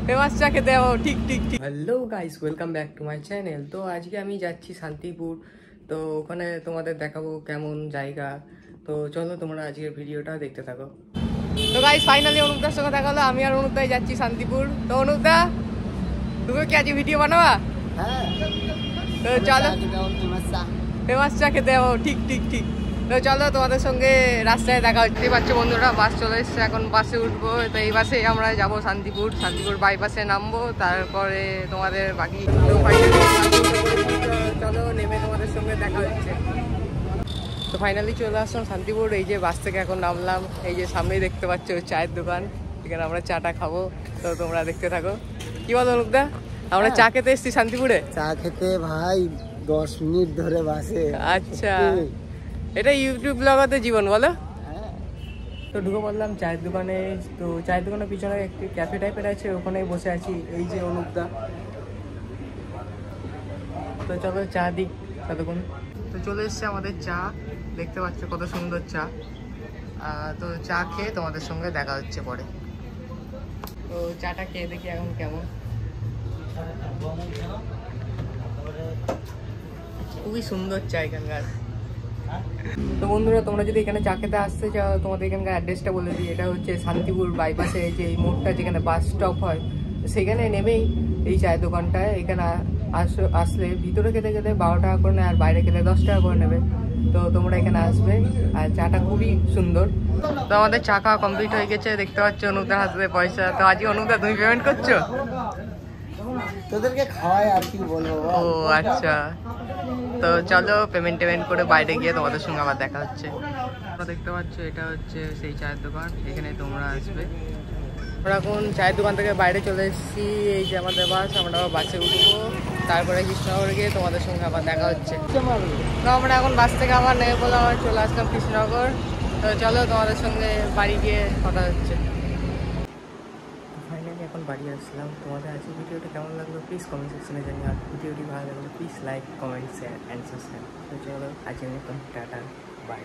Famous চা খেতে যাবো। ঠিক ঠিক ঠিক। Hello guys, welcome back to my channel. তো আজকে আমি যাচ্ছি শান্তিপুর। তো ওখানে তোমাদের দেখাবো কেমন জায়গা। তো চলো তোমরা আজকের ভিডিওটা দেখতে থাকো। তো গাইস ফাইনালি অনুপদার সঙ্গে দেখা হলো। আমি আর অনুপদাই যাচ্ছি শান্তিপুর। তো অনুপদা, তুমি কি আজকে ভিডিও বানাবা? হ্যাঁ, তো চলো ফেমাস চা খেতে যাবো। ঠিক ঠিক ঠিক। তো চলো তোমাদের সঙ্গে রাস্তায় দেখা হচ্ছে। পাচ্ছ বন্ধুরা, বাস চলে এসছে, এখন বাসে উঠবো। তো এই বাসে আমরা যাবো শান্তিপুর। শান্তিপুর বাইপাসে নামবো, তারপরে তোমাদের বাকি। তো ফাইনালি চলো নেমে তোমাদের সঙ্গে দেখা হচ্ছে। তো ফাইনালি চলে আসলাম শান্তিপুর। এই যে বাস থেকে এখন নামলাম। এই যে সামনেই দেখতে পাচ্ছ চায়ের দোকান, এখানে আমরা চাটা খাবো। তো তোমরা দেখতে থাকো। কি বলো অনুপদা, আমরা চা খেতে এসেছি শান্তিপুরে। চা খেতে ভাই 10 মিনিট ধরে বাসে। আচ্ছা, এটা ইউটিউব ব্লগারদের জীবন বলো। তো ঢুকে পড়লাম চায়ের দোকানে। তো চায়ের দোকানের পিছনে একটি ক্যাফে টাইপের আছে, ওখানে বসে আছি। এই যে অনুপদা। তো চলো চা দিক ততক্ষণ। তো চলে এসছে আমাদের চা, দেখতে পাচ্ছ কত সুন্দর চা। তো চা খেয়ে তোমাদের সঙ্গে দেখা হচ্ছে পরে। তো চাটা খেয়ে দেখি এখন কেমন। খুবই সুন্দর চা এখানকার। তো বন্ধুরা, তোমরা যদি এখানে চা খেতে আসতে চাও, তোমাদের এখানকার অ্যাড্রেসটা বলে দিই। এটা হচ্ছে শান্তিপুর বাইপাসে যে এই মোড়টা, যেখানে বাস স্টপ হয়, সেখানে নেমেই এই চায়ের দোকানটায়। এখানে আসলে ভিতরে খেতে গেলে 12 টাকা করে নেয়, আর বাইরে খেলে 10 টাকা করে নেবে। তো তোমরা এখানে আসবে, আর চাটা খুবই সুন্দর। তো আমাদের চা খাওয়া কমপ্লিট হয়ে গেছে, দেখতে পাচ্ছ অনুপদার হাতে পয়সা। তো আজকে অনুপদা তুমি পেমেন্ট করছো? তোদেরকে খাওয়াই আর কি বলবো। ও আচ্ছা, তো চলো পেমেন্ট করে বাইরে গিয়ে তোমাদের সঙ্গে আবার দেখা হচ্ছে। তোমরা দেখতে পাচ্ছ এটা হচ্ছে সেই চায়ের দোকান, এখানে তোমরা আসবে। আমরা এখন চায়ের দোকান থেকে বাইরে চলে এসেছি। এই যে আমাদের বাস, আমরা বাসে উঠবো, তারপরে কৃষ্ণনগর গিয়ে তোমাদের সঙ্গে আবার দেখা হচ্ছে। তো আমরা এখন বাস থেকে আবার নেমে পড়লাম, আমরা চলে আসলাম কৃষ্ণনগর। তো চলো তোমাদের সঙ্গে বাড়ি গিয়ে কথা হচ্ছে। ফাইনালি এখন বাড়ি আসলাম। তোমাদের আজকে ভিডিওটা কেমন লাগলো প্লিজ কমেন্ট সেকশনে জানিও। আর ভিডিওটি ভালো লাগলে please like, comment, share and subscribe. তো চলো আজকের মতন টাটা, বাই।